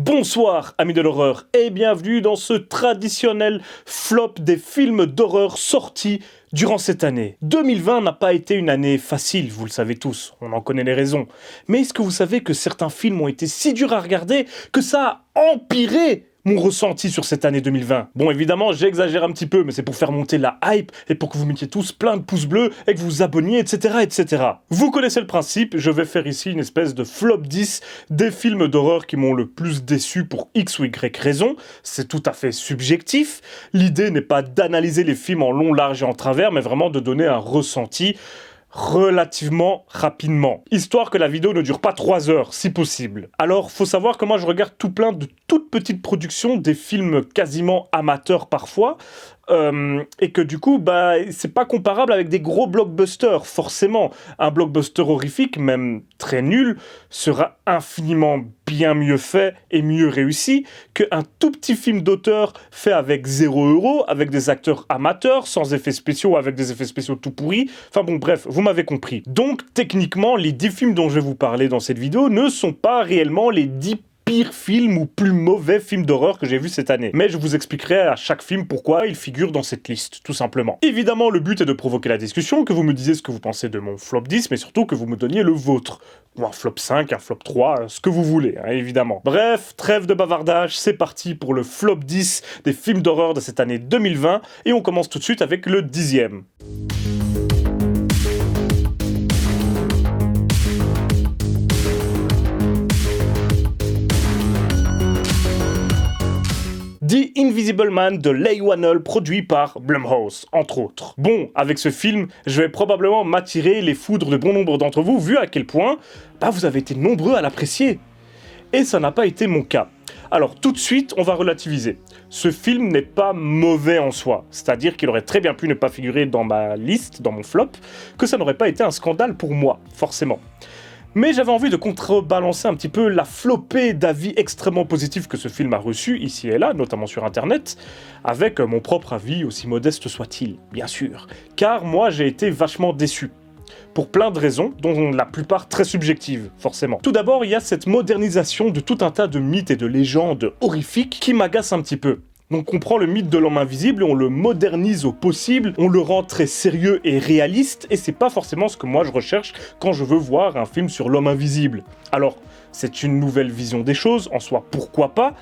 Bonsoir amis de l'horreur et bienvenue dans ce traditionnel flop des films d'horreur sortis durant cette année. 2020 n'a pas été une année facile, vous le savez tous, on en connaît les raisons. Mais est-ce que vous savez que certains films ont été si durs à regarder que ça a empiré mon ressenti sur cette année 2020. Bon, évidemment, j'exagère un petit peu, mais c'est pour faire monter la hype et pour que vous mettiez tous plein de pouces bleus et que vous vous abonniez, etc., etc. Vous connaissez le principe, je vais faire ici une espèce de flop 10 des films d'horreur qui m'ont le plus déçu pour X ou Y raison. C'est tout à fait subjectif. L'idée n'est pas d'analyser les films en long, large et en travers, mais vraiment de donner un ressenti relativement rapidement, histoire que la vidéo ne dure pas 3 heures, si possible. Alors, faut savoir que moi je regarde tout plein de toutes petites productions, des films quasiment amateurs parfois, et que du coup, c'est pas comparable avec des gros blockbusters, forcément. Un blockbuster horrifique, même très nul, sera infiniment bien mieux fait et mieux réussi qu'un tout petit film d'auteur fait avec 0 €, avec des acteurs amateurs, sans effets spéciaux, avec des effets spéciaux tout pourris. Enfin bon, bref, vous m'avez compris. Donc, techniquement, les 10 films dont je vais vous parler dans cette vidéo ne sont pas réellement les 10 pires films ou plus mauvais films d'horreur que j'ai vus cette année. Mais je vous expliquerai à chaque film pourquoi il figure dans cette liste, tout simplement. Évidemment, le but est de provoquer la discussion, que vous me disiez ce que vous pensez de mon flop 10, mais surtout que vous me donniez le vôtre. Ou un flop 5, un flop 3, ce que vous voulez, hein, évidemment. Bref, trêve de bavardage, c'est parti pour le flop 10 des films d'horreur de cette année 2020, et on commence tout de suite avec le 10e. The Invisible Man de Leigh Whannell, produit par Blumhouse, entre autres. Bon, avec ce film, je vais probablement m'attirer les foudres de bon nombre d'entre vous, vu à quel point vous avez été nombreux à l'apprécier. Et ça n'a pas été mon cas. Alors tout de suite, on va relativiser. Ce film n'est pas mauvais en soi, c'est-à-dire qu'il aurait très bien pu ne pas figurer dans ma liste, dans mon flop, que ça n'aurait pas été un scandale pour moi, forcément. Mais j'avais envie de contrebalancer un petit peu la flopée d'avis extrêmement positifs que ce film a reçu ici et là, notamment sur internet, avec mon propre avis, aussi modeste soit-il, bien sûr. Car moi j'ai été vachement déçu. Pour plein de raisons, dont la plupart très subjectives, forcément. Tout d'abord, il y a cette modernisation de tout un tas de mythes et de légendes horrifiques qui m'agacent un petit peu. Donc on prend le mythe de l'homme invisible et on le modernise au possible, on le rend très sérieux et réaliste, et c'est pas forcément ce que moi je recherche quand je veux voir un film sur l'homme invisible. Alors, c'est une nouvelle vision des choses, en soi pourquoi pas,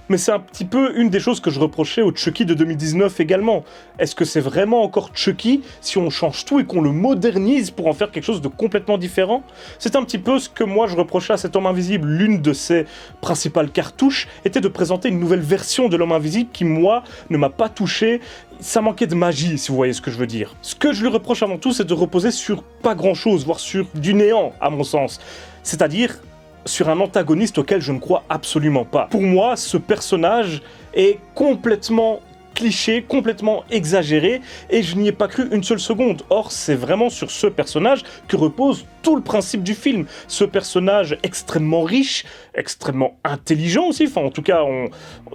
mais c'est un petit peu une des choses que je reprochais au Chucky de 2019 également. Est-ce que c'est vraiment encore Chucky si on change tout et qu'on le modernise pour en faire quelque chose de complètement différent ? C'est un petit peu ce que moi je reprochais à cet homme invisible. L'une de ses principales cartouches était de présenter une nouvelle version de l'homme invisible qui, moi, ne m'a pas touché. Ça manquait de magie, si vous voyez ce que je veux dire. Ce que je lui reproche avant tout, c'est de reposer sur pas grand-chose, voire sur du néant, à mon sens. C'est-à-dire sur un antagoniste auquel je ne crois absolument pas. Pour moi, ce personnage est complètement cliché, complètement exagéré, et je n'y ai pas cru une seule seconde. Or, c'est vraiment sur ce personnage que repose tout le principe du film. Ce personnage extrêmement riche, extrêmement intelligent aussi, enfin en tout cas,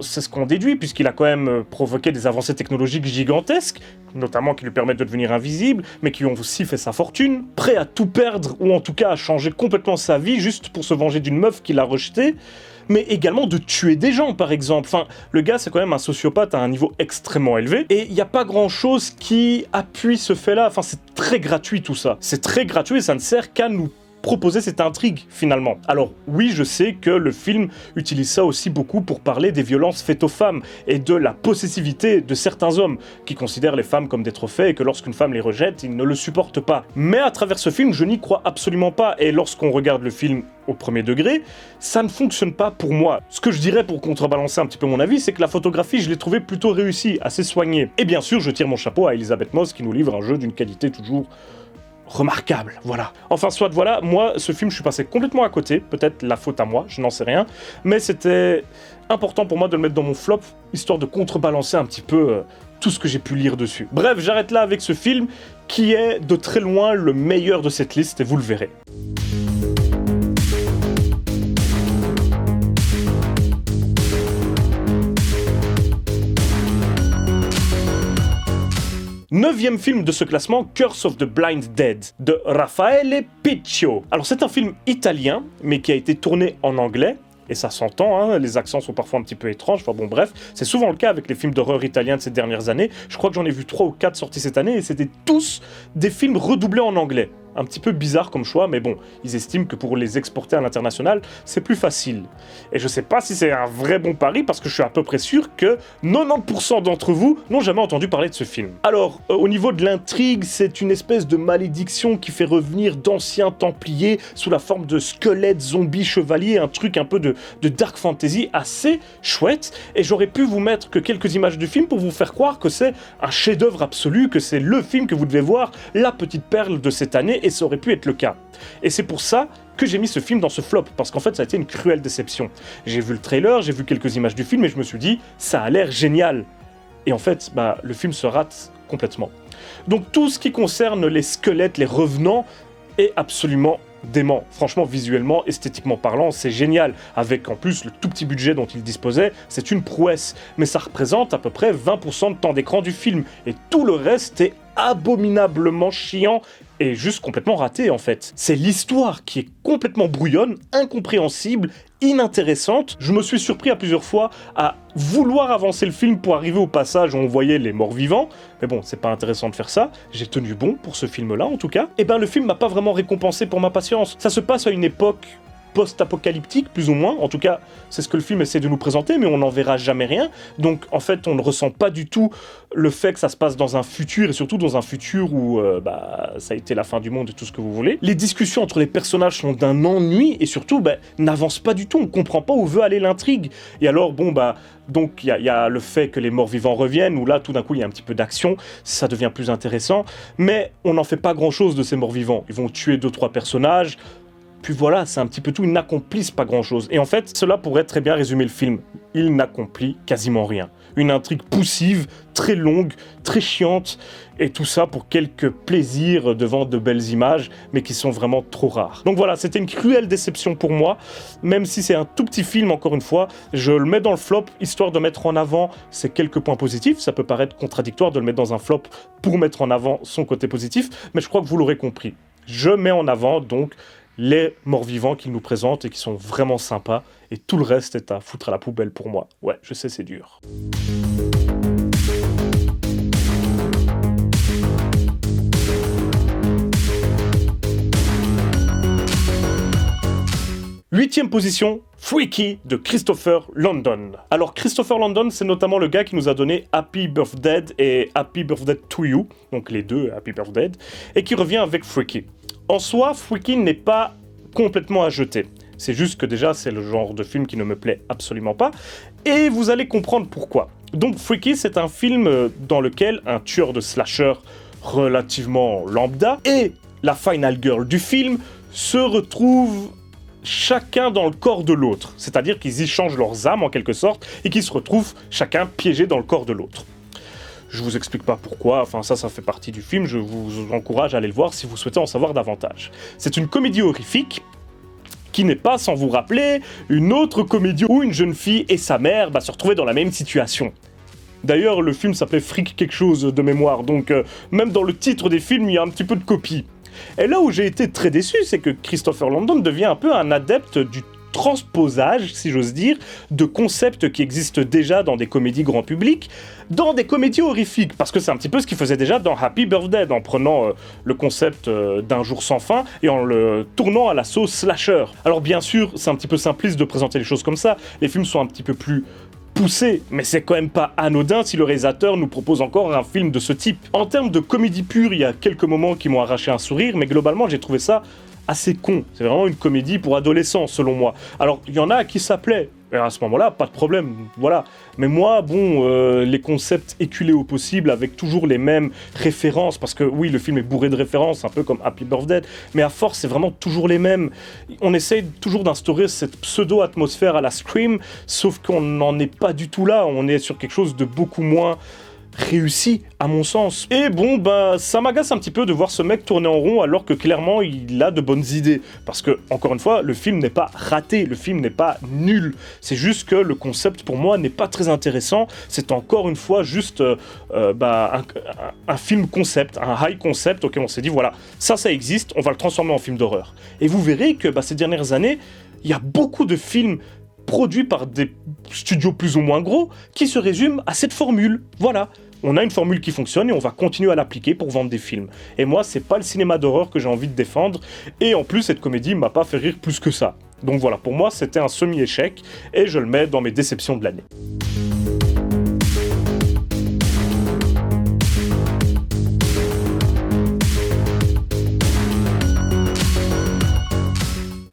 c'est ce qu'on déduit, puisqu'il a quand même provoqué des avancées technologiques gigantesques, notamment qui lui permettent de devenir invisible, mais qui ont aussi fait sa fortune, prêt à tout perdre, ou en tout cas à changer complètement sa vie, juste pour se venger d'une meuf qu'il a rejetée, mais également de tuer des gens, par exemple. Enfin, le gars, c'est quand même un sociopathe à un niveau extrêmement élevé, et il n'y a pas grand-chose qui appuie ce fait-là. Enfin, c'est très gratuit, tout ça. C'est très gratuit, et ça ne sert qu'à nous proposer cette intrigue, finalement. Alors, oui, je sais que le film utilise ça aussi beaucoup pour parler des violences faites aux femmes, et de la possessivité de certains hommes, qui considèrent les femmes comme des trophées, et que lorsqu'une femme les rejette, ils ne le supportent pas. Mais à travers ce film, je n'y crois absolument pas, et lorsqu'on regarde le film au premier degré, ça ne fonctionne pas pour moi. Ce que je dirais pour contrebalancer un petit peu mon avis, c'est que la photographie, je l'ai trouvée plutôt réussie, assez soignée. Et bien sûr, je tire mon chapeau à Elisabeth Moss qui nous livre un jeu d'une qualité toujours remarquable, voilà. Enfin, soit voilà, moi, ce film, je suis passé complètement à côté, peut-être la faute à moi, je n'en sais rien, mais c'était important pour moi de le mettre dans mon flop, histoire de contrebalancer un petit peu tout ce que j'ai pu lire dessus. Bref, j'arrête là avec ce film, qui est de très loin le meilleur de cette liste, et vous le verrez. Neuvième film de ce classement, Curse of the Blind Dead, de Raffaele Picchio. Alors c'est un film italien, mais qui a été tourné en anglais, et ça s'entend, hein, les accents sont parfois un petit peu étranges, enfin bon bref, c'est souvent le cas avec les films d'horreur italiens de ces dernières années. Je crois que j'en ai vu 3 ou 4 sortis cette année, et c'était tous des films redoublés en anglais. Un petit peu bizarre comme choix, mais bon, ils estiment que pour les exporter à l'international, c'est plus facile. Et je sais pas si c'est un vrai bon pari, parce que je suis à peu près sûr que 90% d'entre vous n'ont jamais entendu parler de ce film. Alors, au niveau de l'intrigue, c'est une espèce de malédiction qui fait revenir d'anciens templiers sous la forme de squelettes, zombies, chevaliers, un truc un peu de dark fantasy assez chouette, et j'aurais pu vous mettre que quelques images du film pour vous faire croire que c'est un chef-d'œuvre absolu, que c'est le film que vous devez voir, la petite perle de cette année, et ça aurait pu être le cas. Et c'est pour ça que j'ai mis ce film dans ce flop, parce qu'en fait ça a été une cruelle déception. J'ai vu le trailer, j'ai vu quelques images du film et je me suis dit, ça a l'air génial. Et en fait, le film se rate complètement. Donc tout ce qui concerne les squelettes, les revenants, est absolument dément. Franchement, visuellement, esthétiquement parlant, c'est génial. Avec en plus le tout petit budget dont il disposait, c'est une prouesse. Mais ça représente à peu près 20% de temps d'écran du film. Et tout le reste est abominablement chiant et juste complètement raté en fait. C'est l'histoire qui est complètement brouillonne, incompréhensible, inintéressante. Je me suis surpris à plusieurs fois à vouloir avancer le film pour arriver au passage où on voyait les morts vivants. Mais bon, c'est pas intéressant de faire ça. J'ai tenu bon pour ce film-là en tout cas. Et le film m'a pas vraiment récompensé pour ma patience. Ça se passe à une époque post-apocalyptique, plus ou moins. En tout cas, c'est ce que le film essaie de nous présenter, mais on n'en verra jamais rien. Donc, en fait, on ne ressent pas du tout le fait que ça se passe dans un futur, et surtout dans un futur où ça a été la fin du monde et tout ce que vous voulez. Les discussions entre les personnages sont d'un ennui, et surtout, n'avancent pas du tout. On ne comprend pas où veut aller l'intrigue. Et alors, donc il y a le fait que les morts-vivants reviennent, où là, tout d'un coup, il y a un petit peu d'action, ça devient plus intéressant, mais on n'en fait pas grand-chose de ces morts-vivants. Ils vont tuer 2-3 personnages, puis voilà, c'est un petit peu tout, ils n'accomplissent pas grand-chose. Et en fait, cela pourrait très bien résumer le film. Il n'accomplit quasiment rien. Une intrigue poussive, très longue, très chiante, et tout ça pour quelques plaisirs devant de belles images, mais qui sont vraiment trop rares. Donc voilà, c'était une cruelle déception pour moi, même si c'est un tout petit film, encore une fois, je le mets dans le flop, histoire de mettre en avant ces quelques points positifs. Ça peut paraître contradictoire de le mettre dans un flop pour mettre en avant son côté positif, mais je crois que vous l'aurez compris. Je mets en avant, donc, les morts-vivants qu'il nous présentent et qui sont vraiment sympas, et tout le reste est à foutre à la poubelle pour moi. Ouais, je sais, c'est dur. Huitième position, Freaky de Christopher Landon. Alors Christopher Landon, c'est notamment le gars qui nous a donné Happy Birthday et Happy Birthday to You, donc les deux Happy Birthday, et qui revient avec Freaky. En soi, Freaky n'est pas complètement à jeter. C'est juste que déjà, c'est le genre de film qui ne me plaît absolument pas, et vous allez comprendre pourquoi. Donc Freaky, c'est un film dans lequel un tueur de slasher relativement lambda et la final girl du film se retrouvent chacun dans le corps de l'autre. C'est-à-dire qu'ils échangent leurs âmes en quelque sorte, et qu'ils se retrouvent chacun piégés dans le corps de l'autre. Je vous explique pas pourquoi, enfin ça fait partie du film, je vous encourage à aller le voir si vous souhaitez en savoir davantage. C'est une comédie horrifique qui n'est pas, sans vous rappeler, une autre comédie où une jeune fille et sa mère se retrouvaient dans la même situation. D'ailleurs, le film s'appelait Freak quelque chose de mémoire, donc même dans le titre des films, il y a un petit peu de copie. Et là où j'ai été très déçu, c'est que Christopher Landon devient un peu un adepte du transposage, si j'ose dire, de concepts qui existent déjà dans des comédies grand public, dans des comédies horrifiques, parce que c'est un petit peu ce qu'il faisait déjà dans Happy Birthday, en prenant le concept d'un jour sans fin et en le tournant à la sauce slasher. Alors bien sûr, c'est un petit peu simpliste de présenter les choses comme ça, les films sont un petit peu plus poussé, mais c'est quand même pas anodin si le réalisateur nous propose encore un film de ce type. En termes de comédie pure, il y a quelques moments qui m'ont arraché un sourire, mais globalement j'ai trouvé ça assez con. C'est vraiment une comédie pour adolescents, selon moi. Alors, il y en a qui ça plaît, et à ce moment-là, pas de problème, voilà. Mais moi, les concepts éculés au possible, avec toujours les mêmes références, parce que oui, le film est bourré de références, un peu comme Happy Birthday, mais à force, c'est vraiment toujours les mêmes. On essaye toujours d'instaurer cette pseudo-atmosphère à la Scream, sauf qu'on n'en est pas du tout là, on est sur quelque chose de beaucoup moins réussi, à mon sens. Et ça m'agace un petit peu de voir ce mec tourner en rond alors que clairement il a de bonnes idées. Parce que, encore une fois, le film n'est pas raté, le film n'est pas nul. C'est juste que le concept pour moi n'est pas très intéressant. C'est encore une fois juste un film concept, un high concept auquel on s'est dit voilà, ça existe, on va le transformer en film d'horreur. Et vous verrez que ces dernières années, il y a beaucoup de films produit par des studios plus ou moins gros, qui se résume à cette formule. Voilà. On a une formule qui fonctionne et on va continuer à l'appliquer pour vendre des films. Et moi, c'est pas le cinéma d'horreur que j'ai envie de défendre. Et en plus, cette comédie m'a pas fait rire plus que ça. Donc voilà, pour moi, c'était un semi-échec et je le mets dans mes déceptions de l'année.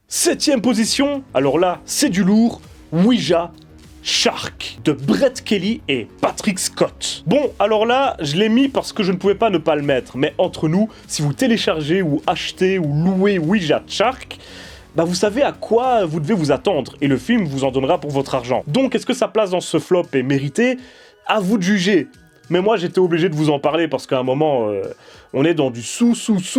Septième position, alors là, c'est du lourd, Ouija Shark de Brett Kelly et Patrick Scott. Bon, alors là, je l'ai mis parce que je ne pouvais pas ne pas le mettre, mais entre nous, si vous téléchargez ou achetez ou louez Ouija Shark, bah vous savez à quoi vous devez vous attendre, et le film vous en donnera pour votre argent. Donc, est-ce que sa place dans ce flop est méritée? À vous de juger. Mais moi, j'étais obligé de vous en parler parce qu'à un moment, on est dans du sous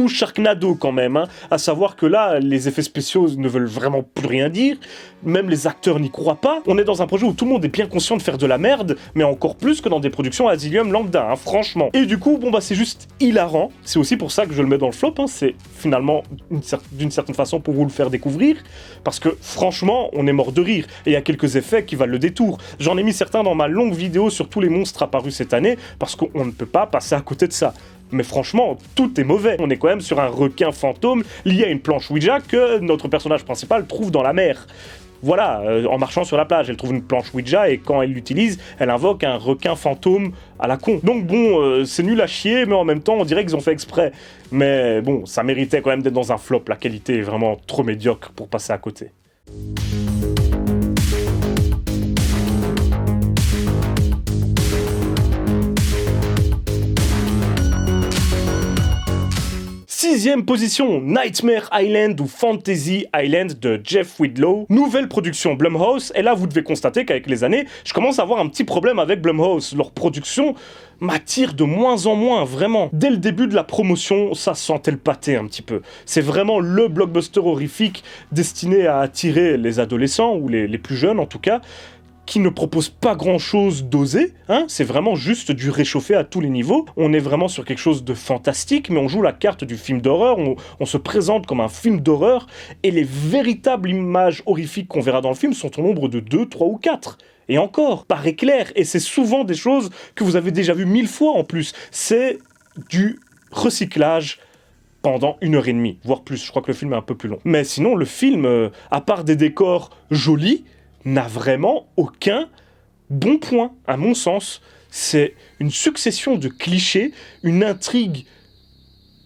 Sharknado quand même. Hein. À savoir que là, les effets spéciaux ne veulent vraiment plus rien dire. Même les acteurs n'y croient pas. On est dans un projet où tout le monde est bien conscient de faire de la merde, mais encore plus que dans des productions Asylum lambda, hein, franchement. Et du coup, bon bah c'est juste hilarant. C'est aussi pour ça que je le mets dans le flop. Hein. C'est finalement d'une certaine façon pour vous le faire découvrir, parce que franchement, on est mort de rire. Et il y a quelques effets qui valent le détour. J'en ai mis certains dans ma longue vidéo sur tous les monstres apparus cette année, parce qu'on ne peut pas passer à côté de ça. Mais franchement, tout est mauvais. On est quand même sur un requin fantôme lié à une planche Ouija que notre personnage principal trouve dans la mer. Voilà, en marchant sur la plage, elle trouve une planche Ouija et quand elle l'utilise, elle invoque un requin fantôme à la con. Donc bon, c'est nul à chier, mais en même temps, on dirait qu'ils ont fait exprès. Mais bon, ça méritait quand même d'être dans un flop. La qualité est vraiment trop médiocre pour passer à côté. Sixième position, Nightmare Island ou Fantasy Island de Jeff Widlow. Nouvelle production Blumhouse, et là vous devez constater qu'avec les années, je commence à avoir un petit problème avec Blumhouse. Leur production m'attire de moins en moins, vraiment. Dès le début de la promotion, ça sentait le pâté un petit peu. C'est vraiment le blockbuster horrifique destiné à attirer les adolescents, ou les plus jeunes en tout cas, qui ne propose pas grand-chose d'osé, hein, c'est vraiment juste du réchauffé à tous les niveaux. On est vraiment sur quelque chose de fantastique, mais on joue la carte du film d'horreur, on se présente comme un film d'horreur, et les véritables images horrifiques qu'on verra dans le film sont au nombre de 2, 3 ou 4. Et encore, par éclair, et c'est souvent des choses que vous avez déjà vues 1000 fois en plus. C'est du recyclage pendant 1h30, voire plus, je crois que le film est un peu plus long. Mais sinon, le film, à part des décors jolis, n'a vraiment aucun bon point, à mon sens. C'est une succession de clichés, une intrigue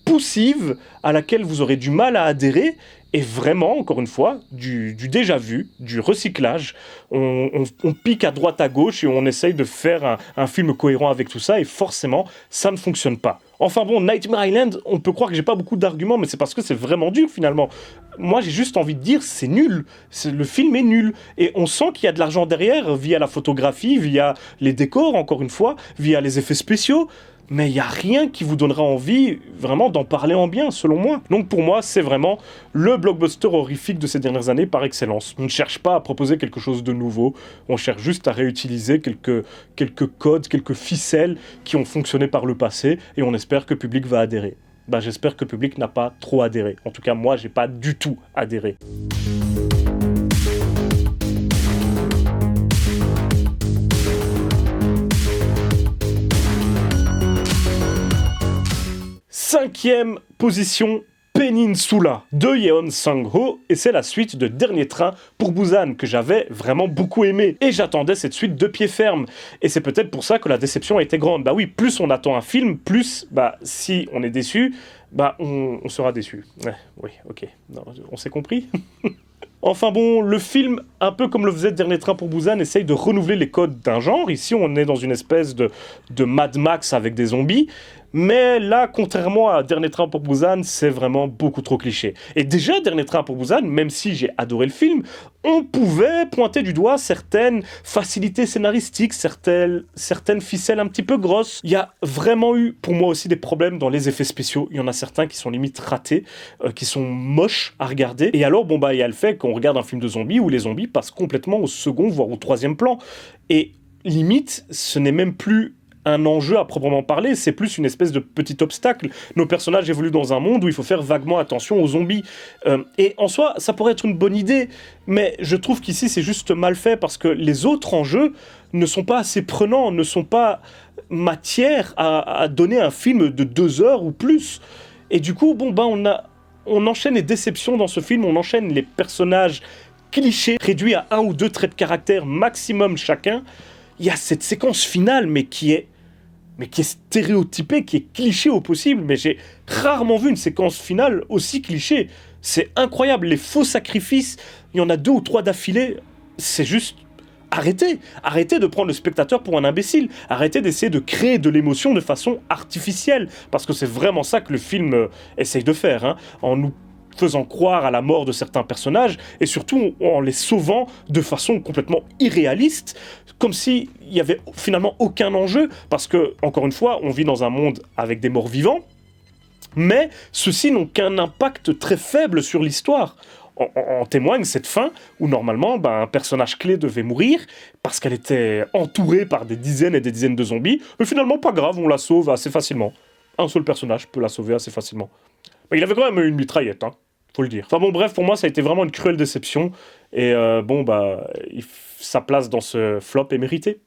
poussive à laquelle vous aurez du mal à adhérer, et vraiment, encore une fois, du déjà vu, du recyclage. On pique à droite à gauche et on essaye de faire un film cohérent avec tout ça, et forcément, ça ne fonctionne pas. Enfin bon, Nightmare Island, on peut croire que j'ai pas beaucoup d'arguments, mais c'est parce que c'est vraiment dur finalement. Moi j'ai juste envie de dire, c'est nul. Le film est nul. Et on sent qu'il y a de l'argent derrière, via la photographie, via les décors, encore une fois, via les effets spéciaux. Mais il n'y a rien qui vous donnera envie vraiment d'en parler en bien, selon moi. Donc pour moi, c'est vraiment le blockbuster horrifique de ces dernières années par excellence. On ne cherche pas à proposer quelque chose de nouveau, on cherche juste à réutiliser quelques codes, quelques ficelles qui ont fonctionné par le passé, et on espère que le public va adhérer. Bah, j'espère que le public n'a pas trop adhéré. En tout cas, moi, j'ai pas du tout adhéré. Cinquième position, Peninsula de Yeon Sang-ho, et c'est la suite de Dernier Train pour Busan que j'avais vraiment beaucoup aimé, et j'attendais cette suite de pied ferme, et c'est peut-être pour ça que la déception a été grande. Bah oui, plus on attend un film, plus, bah si on est déçu, bah on sera déçu. Oui, ok, non, on s'est compris. Enfin bon, le film, un peu comme le faisait Dernier Train pour Busan, essaye de renouveler les codes d'un genre. Ici, on est dans une espèce de Mad Max avec des zombies. Mais là, contrairement à Dernier Train pour Busan, c'est vraiment beaucoup trop cliché. Et déjà, Dernier Train pour Busan, même si j'ai adoré le film, on pouvait pointer du doigt certaines facilités scénaristiques, certaines ficelles un petit peu grosses. Il y a vraiment eu, pour moi aussi, des problèmes dans les effets spéciaux. Il y en a certains qui sont limite ratés, qui sont moches à regarder. Et alors, bon bah, il y a le fait qu'on regarde un film de zombies où les zombies passent complètement au second, voire au troisième plan. Et limite, ce n'est même plus un enjeu à proprement parler, c'est plus une espèce de petit obstacle. Nos personnages évoluent dans un monde où il faut faire vaguement attention aux zombies. Et en soi, ça pourrait être une bonne idée, mais je trouve qu'ici c'est juste mal fait parce que les autres enjeux ne sont pas assez prenants, ne sont pas matière à donner un film de 2 heures ou plus. Et du coup, on enchaîne les déceptions dans ce film, on enchaîne les personnages clichés, réduits à 1 ou 2 traits de caractère maximum chacun. Il y a cette séquence finale, mais qui est stéréotypée, qui est cliché au possible, mais j'ai rarement vu une séquence finale aussi cliché. C'est incroyable, les faux sacrifices, il y en a 2 ou 3 d'affilée, c'est juste... Arrêtez de prendre le spectateur pour un imbécile. Arrêtez d'essayer de créer de l'émotion de façon artificielle. Parce que c'est vraiment ça que le film essaye de faire, hein, en nous faisant croire à la mort de certains personnages, et surtout en les sauvant de façon complètement irréaliste, comme s'il n'y avait finalement aucun enjeu, parce que, encore une fois, on vit dans un monde avec des morts vivants, mais ceux-ci n'ont qu'un impact très faible sur l'histoire. En témoigne cette fin où normalement un personnage clé devait mourir parce qu'elle était entourée par des dizaines et des dizaines de zombies, mais finalement pas grave, on la sauve assez facilement. Un seul personnage peut la sauver assez facilement. Mais il avait quand même une mitraillette, hein, faut le dire. Enfin bon, bref, pour moi ça a été vraiment une cruelle déception, et sa place dans ce flop est méritée.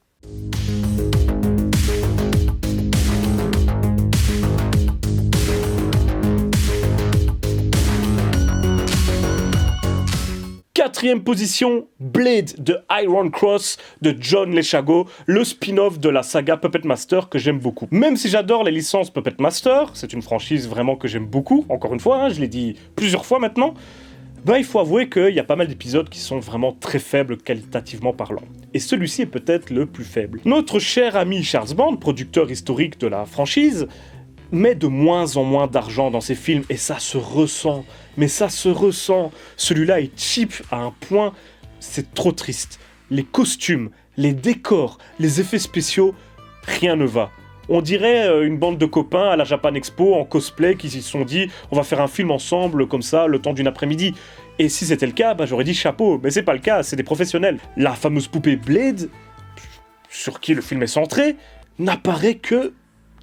Quatrième position, Blade de Iron Cross de John Lechago, le spin-off de la saga Puppet Master que j'aime beaucoup. Même si j'adore les licences Puppet Master, c'est une franchise vraiment que j'aime beaucoup, encore une fois, hein, je l'ai dit plusieurs fois maintenant, il faut avouer qu'il y a pas mal d'épisodes qui sont vraiment très faibles qualitativement parlant. Et celui-ci est peut-être le plus faible. Notre cher ami Charles Band, producteur historique de la franchise, met de moins en moins d'argent dans ses films, et ça se ressent. Mais ça se ressent. Celui-là est cheap à un point, c'est trop triste. Les costumes, les décors, les effets spéciaux, rien ne va. On dirait une bande de copains à la Japan Expo en cosplay qui se sont dit on va faire un film ensemble comme ça le temps d'une après-midi. Et si c'était le cas, j'aurais dit chapeau, mais c'est pas le cas, c'est des professionnels. La fameuse poupée Blade, sur qui le film est centré, n'apparaît que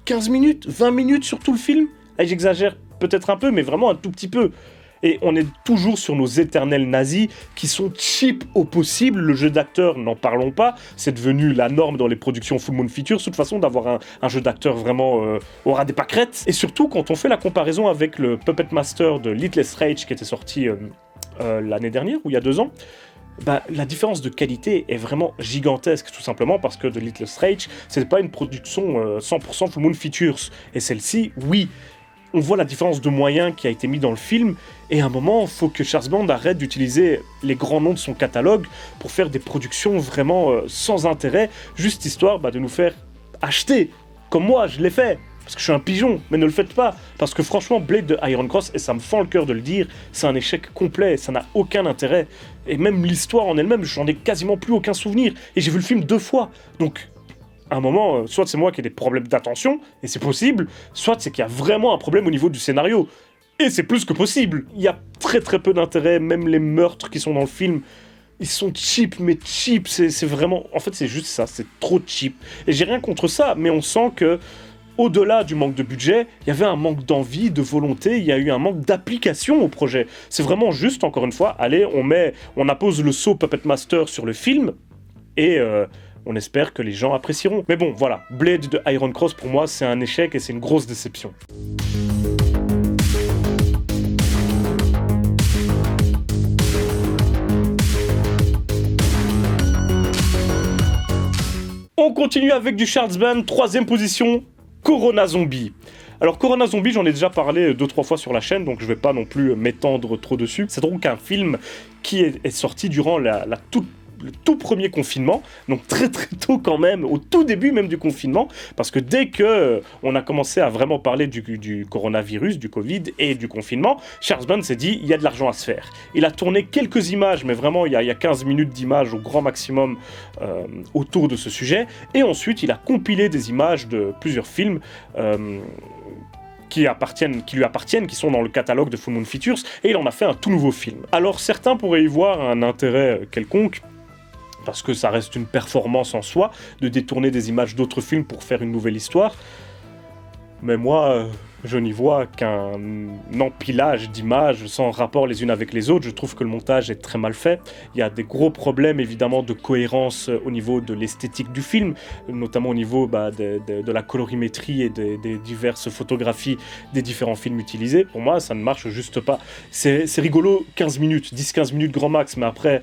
15 minutes, 20 minutes sur tout le film. Et j'exagère peut-être un peu, mais vraiment un tout petit peu. Et on est toujours sur nos éternels nazis qui sont cheap au possible. Le jeu d'acteur, n'en parlons pas. C'est devenu la norme dans les productions Full Moon Features. De toute façon, d'avoir un jeu d'acteur vraiment au ras des pâquerettes. Et surtout, quand on fait la comparaison avec le Puppet Master de Littlest Rage qui était sorti l'année dernière, ou il y a 2 ans, la différence de qualité est vraiment gigantesque, tout simplement parce que The Littlest Rage, c'était pas une production 100% Full Moon Features. Et celle-ci, oui. On voit la différence de moyens qui a été mis dans le film, et à un moment, il faut que Charles Band arrête d'utiliser les grands noms de son catalogue pour faire des productions vraiment sans intérêt, juste histoire de nous faire acheter, comme moi je l'ai fait, parce que je suis un pigeon, mais ne le faites pas, parce que franchement, Blade de Iron Cross, et ça me fend le cœur de le dire, c'est un échec complet, ça n'a aucun intérêt, et même l'histoire en elle-même, j'en ai quasiment plus aucun souvenir, et j'ai vu le film 2 fois, donc... à un moment, soit c'est moi qui ai des problèmes d'attention, et c'est possible, soit c'est qu'il y a vraiment un problème au niveau du scénario. Et c'est plus que possible. Il y a très très peu d'intérêt, même les meurtres qui sont dans le film, ils sont cheap, mais cheap, c'est vraiment... En fait, c'est juste ça, c'est trop cheap. Et j'ai rien contre ça, mais on sent que, au-delà du manque de budget, il y avait un manque d'envie, de volonté, il y a eu un manque d'application au projet. C'est vraiment juste, encore une fois, allez, on appose le saut Puppet Master sur le film, et... on espère que les gens apprécieront. Mais bon, voilà, Blade de Iron Cross, pour moi, c'est un échec et c'est une grosse déception. On continue avec du Charles Band, 3ème position, Corona Zombie. Alors Corona Zombie, j'en ai déjà parlé 2-3 fois sur la chaîne, donc je vais pas non plus m'étendre trop dessus. C'est donc un film qui est sorti durant le tout premier confinement, donc très très tôt quand même, au tout début même du confinement, parce que dès que on a commencé à vraiment parler du coronavirus, du Covid et du confinement, Charles Band s'est dit, il y a de l'argent à se faire. Il a tourné quelques images, mais vraiment il y a 15 minutes d'images au grand maximum autour de ce sujet, et ensuite il a compilé des images de plusieurs films qui lui appartiennent, qui sont dans le catalogue de Full Moon Features, et il en a fait un tout nouveau film. Alors certains pourraient y voir un intérêt quelconque, parce que ça reste une performance en soi, de détourner des images d'autres films pour faire une nouvelle histoire. Mais moi, je n'y vois qu'un empilage d'images sans rapport les unes avec les autres. Je trouve que le montage est très mal fait. Il y a des gros problèmes, évidemment, de cohérence au niveau de l'esthétique du film, notamment au niveau de la colorimétrie et des diverses photographies des différents films utilisés. Pour moi, ça ne marche juste pas. C'est rigolo, 15 minutes, 10-15 minutes grand max, mais après,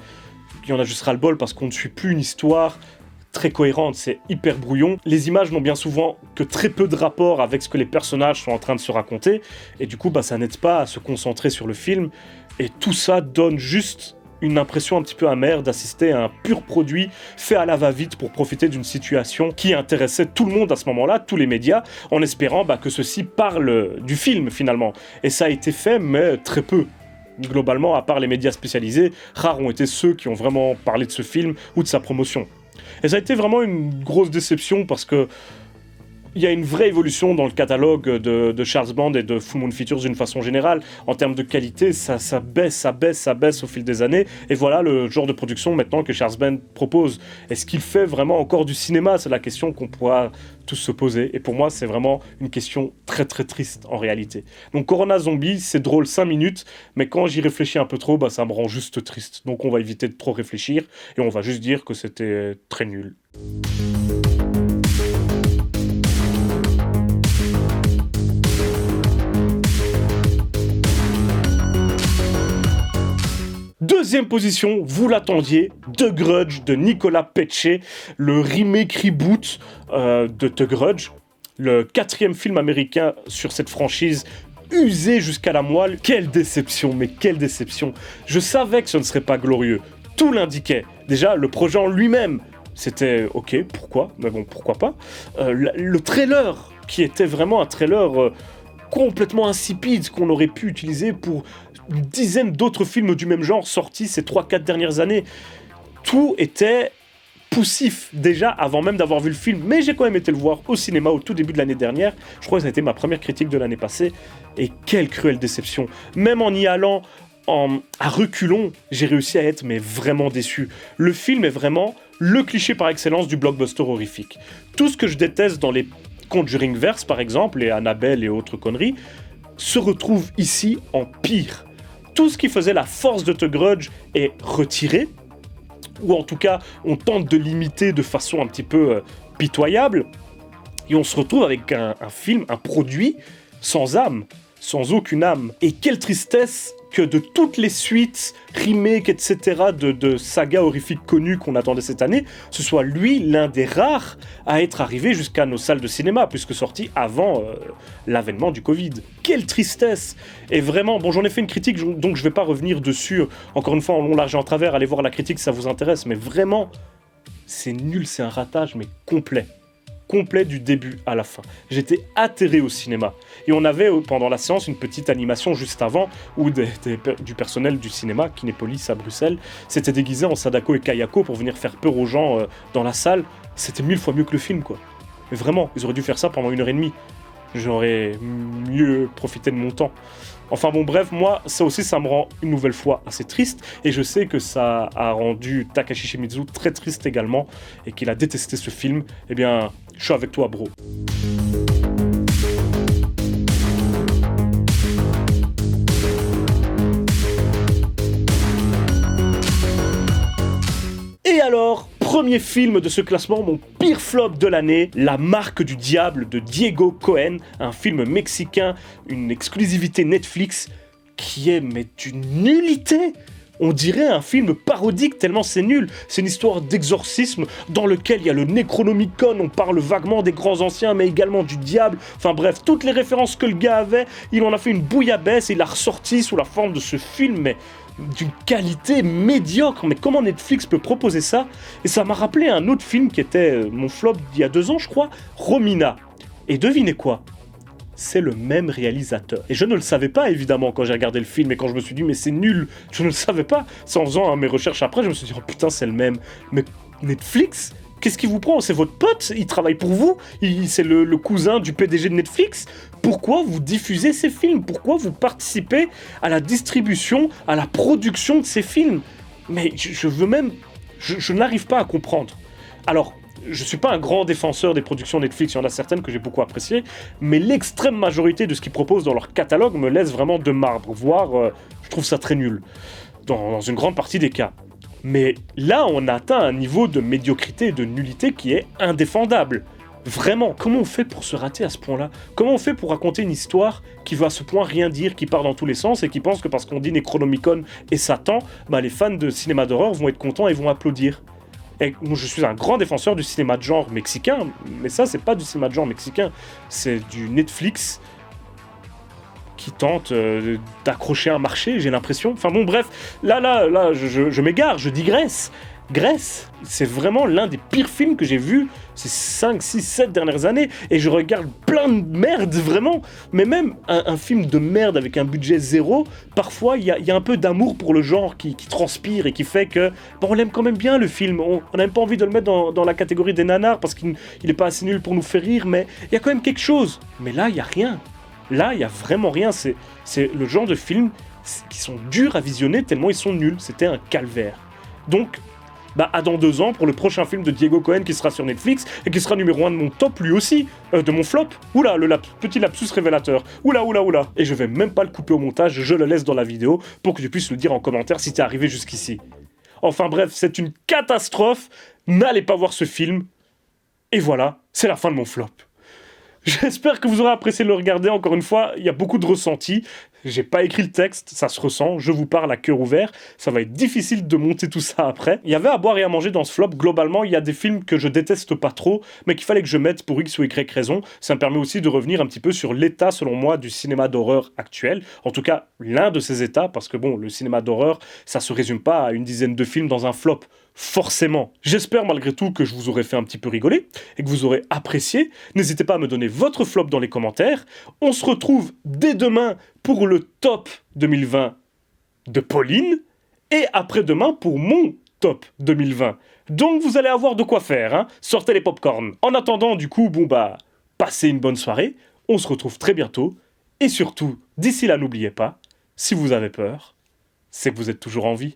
il y en a juste ras-le-bol parce qu'on ne suit plus une histoire très cohérente, c'est hyper brouillon. Les images n'ont bien souvent que très peu de rapport avec ce que les personnages sont en train de se raconter, et du coup, ça n'aide pas à se concentrer sur le film, et tout ça donne juste une impression un petit peu amère d'assister à un pur produit fait à la va-vite pour profiter d'une situation qui intéressait tout le monde à ce moment-là, tous les médias, en espérant que ceux-ci parlent du film finalement. Et ça a été fait, mais très peu. Globalement, à part les médias spécialisés, rares ont été ceux qui ont vraiment parlé de ce film ou de sa promotion. Et ça a été vraiment une grosse déception parce que il y a une vraie évolution dans le catalogue de Charles Band et de Full Moon Features d'une façon générale. En termes de qualité, ça baisse au fil des années. Et voilà le genre de production maintenant que Charles Band propose. Est-ce qu'il fait vraiment encore du cinéma ? C'est la question qu'on pourra tous se poser. Et pour moi, c'est vraiment une question très très triste en réalité. Donc Corona Zombie, c'est drôle 5 minutes, mais quand j'y réfléchis un peu trop, ça me rend juste triste. Donc on va éviter de trop réfléchir et on va juste dire que c'était très nul. Deuxième position, vous l'attendiez, The Grudge de Nicolas Pecce, le remake reboot de The Grudge, le 4e film américain sur cette franchise usée jusqu'à la moelle. Quelle déception, mais quelle déception. Je savais que ce ne serait pas glorieux, tout l'indiquait. Déjà, le projet en lui-même, c'était ok, pourquoi ? Mais bon, pourquoi pas. Le trailer, qui était vraiment un trailer complètement insipide, qu'on aurait pu utiliser pour une dizaine d'autres films du même genre sortis ces 3-4 dernières années. Tout était poussif déjà avant même d'avoir vu le film, mais j'ai quand même été le voir au cinéma au tout début de l'année dernière. Je crois que ça a été ma première critique de l'année passée, et quelle cruelle déception. Même en y allant à reculons, j'ai réussi à être vraiment déçu. Le film est vraiment le cliché par excellence du blockbuster horrifique. Tout ce que je déteste dans les Conjuringverse par exemple, et Annabelle et autres conneries, se retrouve ici en pire. Tout ce qui faisait la force de The Grudge est retiré, ou en tout cas, on tente de l'imiter de façon un petit peu pitoyable, et on se retrouve avec un film, un produit sans âme, sans aucune âme. Et quelle tristesse que de toutes les suites, remakes, etc. de sagas horrifiques connues qu'on attendait cette année, ce soit lui l'un des rares à être arrivé jusqu'à nos salles de cinéma, puisque sorti avant l'avènement du Covid. Quelle tristesse! Et vraiment, j'en ai fait une critique, donc je vais pas revenir dessus, encore une fois, en long, large et en travers, allez voir la critique si ça vous intéresse, mais vraiment, c'est nul, c'est un ratage, mais complet du début à la fin. J'étais atterré au cinéma. Et on avait, pendant la séance, une petite animation juste avant, où du personnel du cinéma, Kinépolis à Bruxelles, s'était déguisé en Sadako et Kayako pour venir faire peur aux gens dans la salle. C'était 1000 fois mieux que le film, quoi. Mais vraiment, ils auraient dû faire ça pendant 1h30. J'aurais mieux profité de mon temps. Enfin bref, moi, ça aussi, ça me rend une nouvelle fois assez triste, et je sais que ça a rendu Takashi Shimizu très triste également, et qu'il a détesté ce film. Eh bien, je suis avec toi, bro. Et alors, premier film de ce classement, mon pire flop de l'année, La Marque du Diable de Diego Cohen, un film mexicain, une exclusivité Netflix, qui est d'une nullité. On dirait un film parodique tellement c'est nul. C'est une histoire d'exorcisme dans lequel il y a le Necronomicon, on parle vaguement des grands anciens, mais également du diable. Enfin bref, toutes les références que le gars avait, il en a fait une bouillabaisse et il l'a ressorti sous la forme de ce film, mais d'une qualité médiocre. Mais comment Netflix peut proposer ça ? Et ça m'a rappelé un autre film qui était mon flop d'il y a 2 ans, je crois, Romina. Et devinez quoi ? C'est le même réalisateur. Et je ne le savais pas, évidemment, quand j'ai regardé le film et quand je me suis dit, mais c'est nul, je ne le savais pas. C'est en faisant mes recherches après, je me suis dit, oh putain, c'est le même. Mais Netflix, qu'est-ce qui vous prend ? C'est votre pote ? Il travaille pour vous ? C'est le cousin du PDG de Netflix ? Pourquoi vous diffusez ces films ? Pourquoi vous participez à la distribution, à la production de ces films ? Mais je veux même Je n'arrive pas à comprendre. Alors, je suis pas un grand défenseur des productions Netflix, il y en a certaines que j'ai beaucoup appréciées, mais l'extrême majorité de ce qu'ils proposent dans leur catalogue me laisse vraiment de marbre, voire je trouve ça très nul, dans une grande partie des cas. Mais là, on a atteint un niveau de médiocrité et de nullité qui est indéfendable. Vraiment, comment on fait pour se rater à ce point-là? Comment on fait pour raconter une histoire qui veut à ce point rien dire, qui part dans tous les sens et qui pense que parce qu'on dit Necronomicon et Satan, bah les fans de cinéma d'horreur vont être contents et vont applaudir? Et je suis un grand défenseur du cinéma de genre mexicain, mais ça, c'est pas du cinéma de genre mexicain, c'est du Netflix qui tente d'accrocher un marché, j'ai l'impression. Enfin bon, bref, là, je m'égare, je digresse. Grèce, c'est vraiment l'un des pires films que j'ai vus ces 5, 6, 7 dernières années, et je regarde plein de merde, vraiment. Mais même un film de merde avec un budget zéro, parfois il y a un peu d'amour pour le genre qui transpire et qui fait que on l'aime quand même bien le film. On n'a même pas envie de le mettre dans la catégorie des nanars parce qu'il est pas assez nul pour nous faire rire, mais il y a quand même quelque chose. Mais là, il y a rien. Là, il y a vraiment rien. C'est le genre de films qui sont durs à visionner tellement ils sont nuls. C'était un calvaire. Donc, à dans 2 ans pour le prochain film de Diego Cohen qui sera sur Netflix et qui sera numéro 1 de mon top lui aussi, de mon flop. Oula, petit lapsus révélateur. Oula. Et je vais même pas le couper au montage, je le laisse dans la vidéo pour que tu puisses le dire en commentaire si t'es arrivé jusqu'ici. Enfin bref, c'est une catastrophe. N'allez pas voir ce film. Et voilà, c'est la fin de mon flop. J'espère que vous aurez apprécié de le regarder. Encore une fois, il y a beaucoup de ressentis. J'ai pas écrit le texte, ça se ressent, je vous parle à cœur ouvert, ça va être difficile de monter tout ça après. Il y avait à boire et à manger dans ce flop, globalement il y a des films que je déteste pas trop, mais qu'il fallait que je mette pour X ou Y raison. Ça me permet aussi de revenir un petit peu sur l'état, selon moi, du cinéma d'horreur actuel. En tout cas, l'un de ces états, parce que bon, le cinéma d'horreur, ça se résume pas à une dizaine de films dans un flop. Forcément. J'espère malgré tout que je vous aurai fait un petit peu rigoler et que vous aurez apprécié. N'hésitez pas à me donner votre flop dans les commentaires. On se retrouve dès demain pour le top 2020 de Pauline et après-demain pour mon top 2020. Donc vous allez avoir de quoi faire, hein. Sortez les popcorn. En attendant, du coup, passez une bonne soirée. On se retrouve très bientôt. Et surtout, d'ici là, n'oubliez pas, si vous avez peur, c'est que vous êtes toujours en vie.